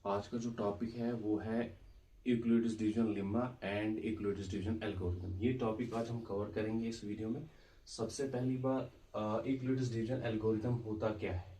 आज का जो टॉपिक है वो है Euclid's division lemma and Euclid's division algorithm. ये टॉपिक आज हम कवर करेंगे इस वीडियो में। सबसे पहली बात, यूक्लिड्स डिवीजन एल्गोरिथम होता क्या है।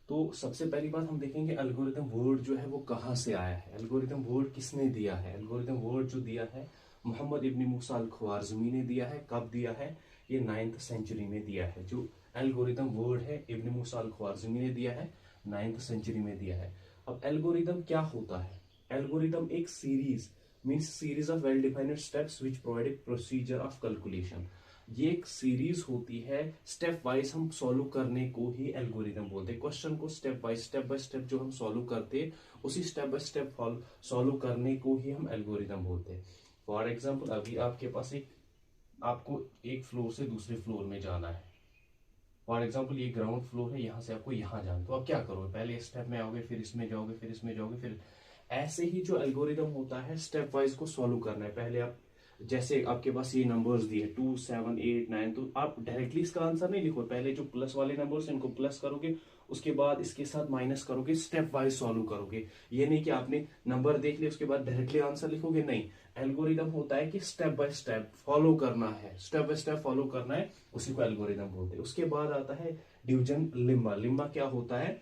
तो सबसे पहली बात हम देखेंगे एल्गोरिथम वर्ड जो है वो कहाँ से आया है, एल्गोरिथम वर्ड किसने दिया है। एल्गोरिथम वर्ड जो दिया है मोहम्मद इब्न मूसा अल ख्वारिज़मी ने दिया है। कब दिया है? ये 9th सेंचुरी में दिया है। जो एल्गोरिथम वर्ड है इब्न मूसा अल ख्वारिज़मी ने दिया है, 9th सेंचुरी में दिया है। अब एल्गोरिथम क्या होता है? एल्गोरिथम एक series means series of well defined steps which provide a procedure of calculation. ये एक सीरीज होती है, स्टेप वाइज हम सॉल्व करने को ही एल्गोरिथम बोलते हैं। क्वेश्चन को स्टेप बाय स्टेप जो हम सॉल्व करते हैं, उसी स्टेप बाय स्टेप सॉल्व करने को ही हम एल्गोरिथम बोलते हैं। फॉर एग्जाम्पल, अभी आपके पास आपको एक फ्लोर से दूसरे फ्लोर में जाना है। फॉर एग्जाम्पल ये ग्राउंड फ्लोर है, यहाँ से आपको यहाँ जाना, तो आप क्या करोगे? पहले स्टेप में आओगे, फिर इसमें जाओगे, फिर इसमें जाओगे, फिर ऐसे ही जो एल्गोरिदम होता है स्टेप वाइज को सॉल्व करना है। पहले आप जैसे आपके पास ये नंबर्स दिए 2 7 8 9, तो आप डायरेक्टली इसका आंसर नहीं लिखो। पहले जो प्लस वाले नंबर्स इनको प्लस करोगे, उसके बाद इसके साथ माइनस करोगे, स्टेप वाइज सॉल्व करोगे। ये नहीं कि आपने नंबर देख लिया उसके बाद डायरेक्टली आंसर लिखोगे, नहीं। एल्गोरिदम होता है कि स्टेप बाय स्टेप फॉलो करना है, स्टेप बाय स्टेप फॉलो करना है, उसी को एल्गोरिदम बोलते हैं। उसके बाद आता है डिवीजन लेम्मा। लेम्मा क्या होता है?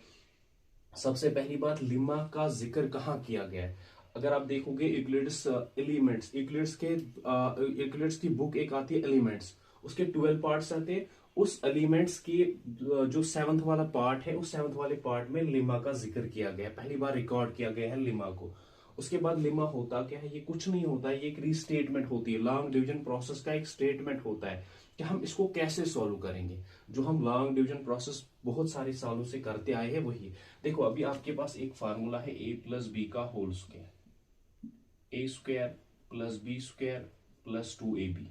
सबसे पहली बात, लेम्मा का जिक्र कहाँ किया गया है? अगर आप देखोगे यूक्लिड्स एलिमेंट्स, यूक्लिड्स की बुक एक आती है एलिमेंट्स, उसके 12 पार्ट्स आते हैं। उस एलिमेंट्स की जो 7th वाला पार्ट है, उस 7th वाले पार्ट में लेम्मा का जिक्र किया गया है, पहली बार रिकॉर्ड किया गया है लेम्मा को। उसके बाद लेम्मा होता क्या है? ये कुछ नहीं होता है, ये एक रीस्टेटमेंट होती है। लॉन्ग डिवीजन प्रोसेस का एक स्टेटमेंट होता है कि हम इसको कैसे सॉल्व करेंगे। जो हम लॉन्ग डिवीजन प्रोसेस बहुत सारे सालों से करते आए हैं वही। देखो, अभी आपके पास एक फार्मूला है a प्लस बी का whole square, A square plus B square plus 2ab।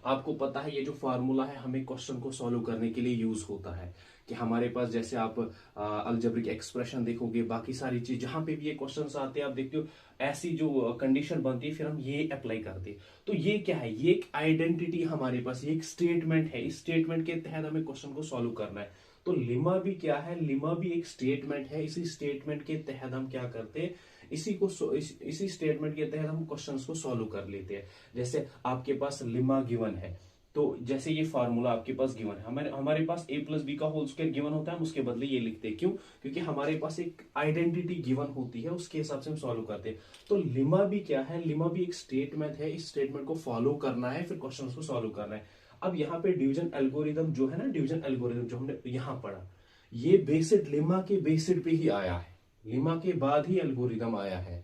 आपको पता है ये जो फार्मूला है हमें क्वेश्चन को सॉल्व करने के लिए यूज होता है। कि हमारे पास जैसे आप अलजेब्रिक एक्सप्रेशन देखोगे, बाकी सारी चीज जहां पे भी ये क्वेश्चंस आते हैं आप देखते हो, ऐसी जो कंडीशन बनती है फिर हम ये अप्लाई करते हैं। तो ये क्या है? ये एक आइडेंटिटी हमारे पास, ये एक स्टेटमेंट है। इस स्टेटमेंट के तहत हमें क्वेश्चन को सॉल्व करना है। तो लेम्मा भी क्या है? लेम्मा भी एक स्टेटमेंट है। इसी स्टेटमेंट के तहत हम क्या करते हैं, इसी स्टेटमेंट के तहत हम क्वेश्चंस को सॉल्व कर लेते हैं। जैसे आपके पास लेम्मा गिवन है, तो जैसे ये फार्मूला आपके पास गिवन है, हमारे पास a प्लस बी का होल स्क्वायर गिवन होता है, हम उसके बदले ये लिखते हैं। क्यों? क्योंकि हमारे पास एक आइडेंटिटी गिवन होती है, उसके हिसाब से हम सॉल्व करते हैं। तो लेम्मा भी क्या है? लेम्मा भी एक स्टेटमेंट है। इस स्टेटमेंट को फॉलो करना है, फिर क्वेश्चन को सॉल्व करना है। अब यहाँ पे डिवीजन एल्गोरिदम जो है ना, डिवीजन एल्गोरिदम जो हमने यहाँ पढ़ा, ये बेसिड लेम्मा के बेसिड पे ही आया है। लेम्मा के बाद ही एल्गोरिदम आया है।